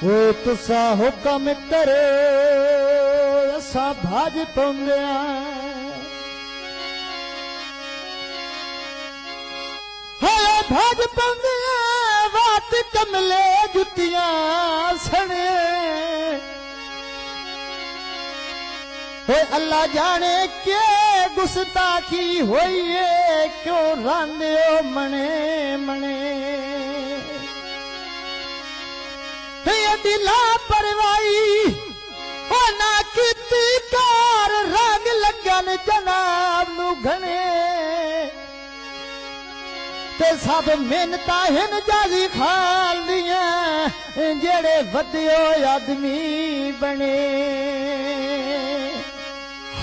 वो तुसा हुक्म करे असा भाज पौंदे भाज पौंदे वात कमले जुतियां सने अल्लाह जाने के गुस्ताखी होई है क्यों रांदे हो मने मने दिला परवाई ना कीती कार रंग लगन जनाब नू घने ते सब मिन्नतां हिन जाजी खाल दियां जेड़े वधियो आदमी बने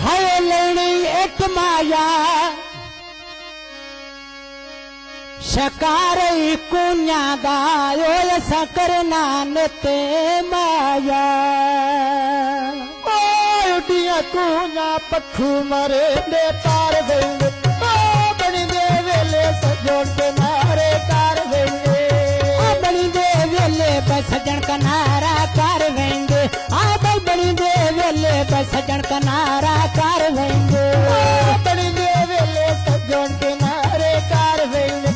हाय लेनी एक माया शकार कुन्या दायो ऐसा करना नते माया उडिया कुन्या पखू मरे दे तार देंगे बनी दे वेले सजोड़ के नारे कार देंगे बनी दे वेले सजन का नारा कार देंगे बनी दे वेले सजन का नारा कार देंगे बनी दे वेले सजोड़ के नारे कार देंगे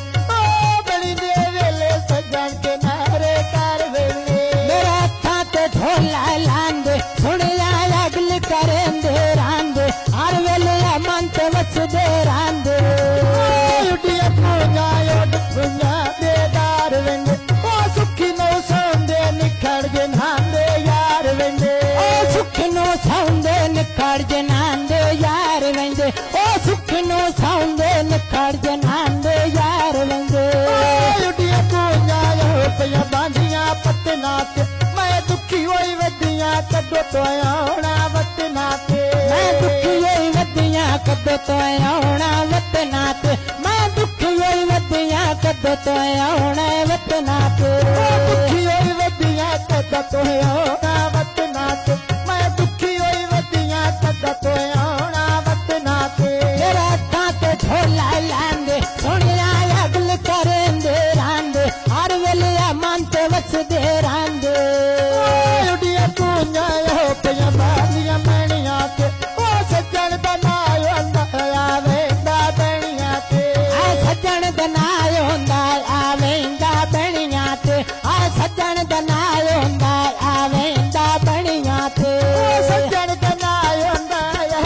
ढोला लांदे सुनिया अगल करेंदे रांदे हर वेले मंत वचदे रांदे उडिया कुन्या योड कुन्या देदार वेंदे ओ सुखी नो सौंदे निखड़ जे नांदे यार वेंदे ओ सुखी नो सौंदे निखड़ जे नांदे यार वेंदे ओ सुखी नो सौंदे निखड़ जे नांदे यार वेंदे उडिया कुन्या यो पिया बांधियां पतना ते दुखी होई वदियां कदो तो आउणा वतना ते मैं दुखी होई वदियां कदो तो आउणा वतना ते मैं दुखी होई वदियां कदो तो आउणा वतना ते दुखी होई वदियां कदो तो आउणा वतना ते मैं दुखी होई वदियां कदो तो आउणा वतना ते मेरा ताते ढोला लांदे सोनिया अगल करेंदे रांदे हर वेले मंत वचदे रांदे कुन्या हो पिया बालियां मैनिया ते ओ सज्जन दा नाय होंदा आवेंदा बणिया ते सज्जन दा नाय होंदा आवेंदा बणिया ते सज्जन दा नाय होंदा आवेंदा बणिया ते सज्जन दा नाय होंदा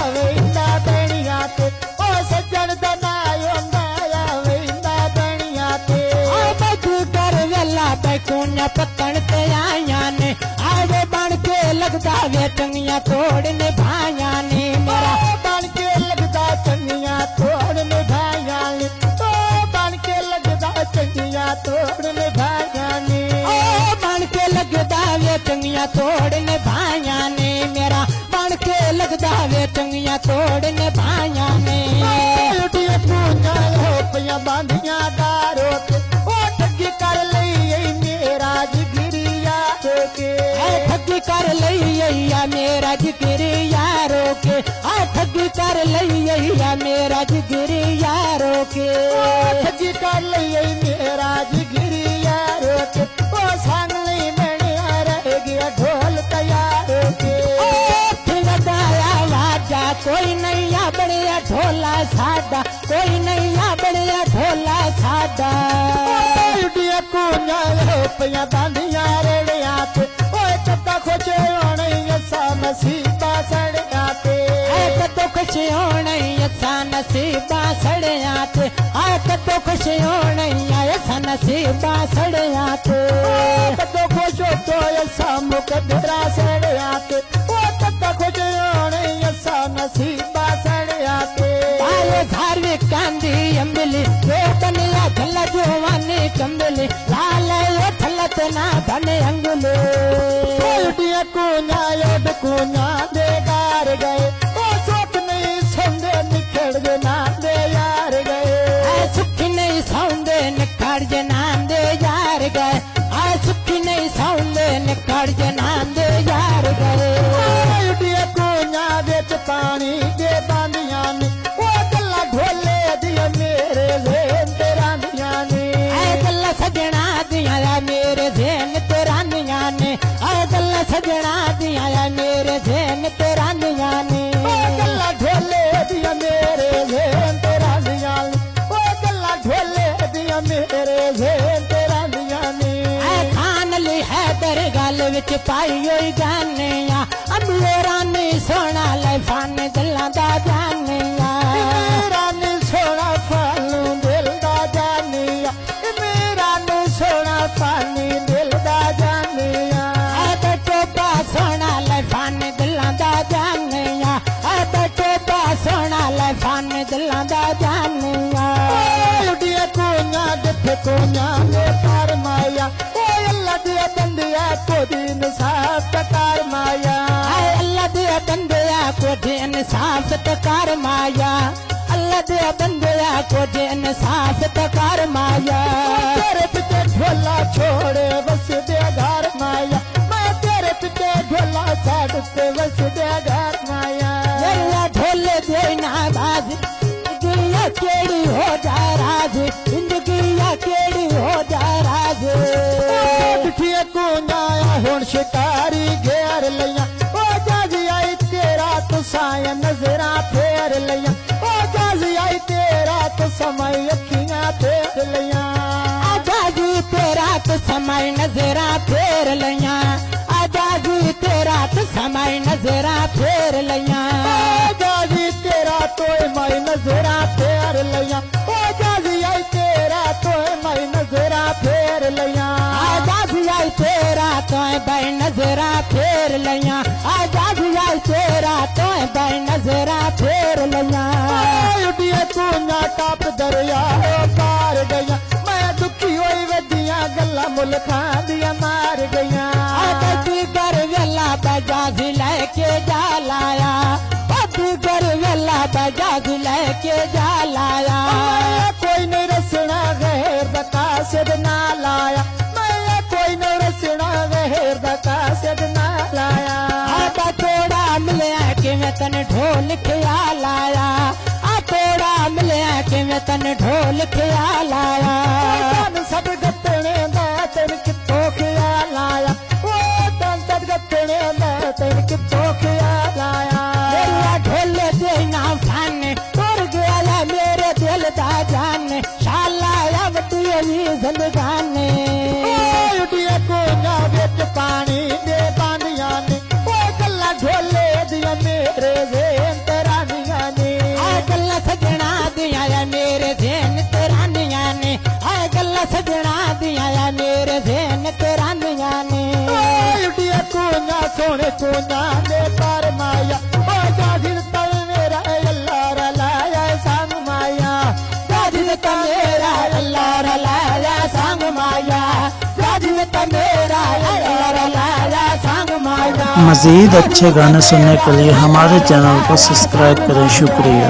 आवेंदा बणिया ते ओ सज्जन दा नाय होंदा आवेंदा बणिया ते बजू कर वेला बैकुन्या पत्तन ते आया ने आवे बन के लगदा वे टंगियां तोड़ने भाया ने मेरा बन के लगदा टंगियां तोड़ने भाया ने तो बन के लगदा टंगियां तोड़ने भाया ने बन के लगदा वे टंगियां तोड़ने भाया ने मेरा बन के लगदा वे टंगियां तोड़ने भाया ने उडिया कुन्या हो पिया बांधियां दारो ते ओ ठगी कर लई मेरा जिगरिया के ठगी कर लैया मेरा जिगरी यारो के ठगी कर लैया मेरा जिगरी यारो के ठगी कर लई मेरा जिगरी यारो के ओ संग नहीं बनिया रह गया ढोल तैयार के लगाया वाजा कोई नहीं बढ़िया ढोला सादा कोई नहीं बढ़िया ढोला सादा उडिया कुन्या हो पिया बांधियां रेड़िया ते कदा खुश होने असा नसीबा सड़िया ते कदो खुश होने असा नसीबा सड़िया ते कदो खुश होने असा नसीबा सड़िया ते कदो खुश हो तो असा मुकदरा सड़िया ते कदा खुश होने असा नसीबा सड़िया ते धार्मिक कांदी अम्बली ये बनिया झल जवानी कम्बली लाल ये थलत ना धने अंगुले उडिया कुन्या योड कुन्या दे गार गए ओ सुख नहीं सौंदे निखड़ जे नांदे यार गए सुखी नहीं सौंदे निखड़ जे नांदे यार गए सुखी नहीं सौंदे निखड़ जे नांदे यार गए उडिया कुन्या विच पानी दे बांधियां ने ओ गल्ला ढोले दिया मेरे ज़हन ते रांदियां ने गल्ला सजना दिया मेरे ज़हन ते रांदियां ने सजना दिया मेरे ज़हन ते रांदियां ने ओ गल्ला ढोले दिया मेरे ज़हन ते रांदियां ने ओ गल्ला ढोले दिया मेरे ज़हन ते रांदियां ने खान ली हैदर गल विच पाई होई गानिया मेरा नी सोना ले फान दिलां दा जानिया मेरा नी सोना फानू दिल दा जानिया मेरा नी सोना फानी दिल दा जानिया टोपा सोना ले फान दिलां दा जानिया टोपा सोना ले फान दिलां दा जानिया उड़िया कोन्या जिथे कोन्या ने पार माया ओ अल्लाह दे बंदिया को दिन साफ कर माया अल्लाह दे बंदिया को दिन साफ कर माया अल्लाह दे बंदिया को दिन साफ कर माया तेरे पिछे ढोला छोड़े बस दे घर माया मैं तेरे पिछे ढोला छाड़ के बस दे घर माया मेरा ढोले देना बाज जिंदगी केड़ी हो जा राज जिंदगी केड़ी हो जा राज बिठिया को आया हुण शिकारी घेर लिया ओ जाजी आई तेरा तो साया नजरा फेर लिया ओ जाजी आई तेरा तो समय अखियां फेर लिया आजादी तेरा तो समय नजरा फेर लिया आजादी तेरा तो समय नजरा फेर लिया जाजी तेरा तो मैं नजरा फेर लिया ओ जाजी आई तेरा तो मैं नजरा फेर लिया आजादी आई तेरा तो भाई नजरा फेर लिया आजादी आई तेरा तो भाई नजरा फेर लिया उड़िया तू ना टप दरिया पार गया मैं दुखी होई वदिया गल्ला मुल्खां दिया मार गया कर वेला बजाज लेके जा लाया कर वेला बजाज लेके जा लाया कोई नहीं रसना गैर बकासद ना लाया मैं कोई नहीं रसना गैर बकासद ना लाया तोड़ा मिलया कि मैं तन ढोल ख्याल आया तोड़ा मिलया कि मैं तन ढोल ख्याल आया सब गतने दा तेन कितो ख्याल आया ओ तन सब गतने दा तेन कितो ख्याल आया मेरा ढोल देना फान तोड़ गया मेरे दिल दा जान शाला वटी जिंदगानी उड़िया कोन्या विच पानी दे बांदियां ने ओ गल्ला ढोले दिया मेरे ज़हन ते रांदियां ने गल्ला सजना दिया मेरे ज़हन ते रांदियां ने गल्ला सजना दिया मेरे ज़हन ते रांदियां ने उड़िया कोन्या सोने कोन्या ने पार माया ओ जाहिर तल मेरा अल्लाह रलाया संग माया जाहिर तल मेरा अल्लाह रलाया संग माया जाहिर तल मेरा अल्लाह रलाया संग माया। मज़ीद अच्छे गाने सुनने के लिए हमारे चैनल को सब्सक्राइब करें। शुक्रिया।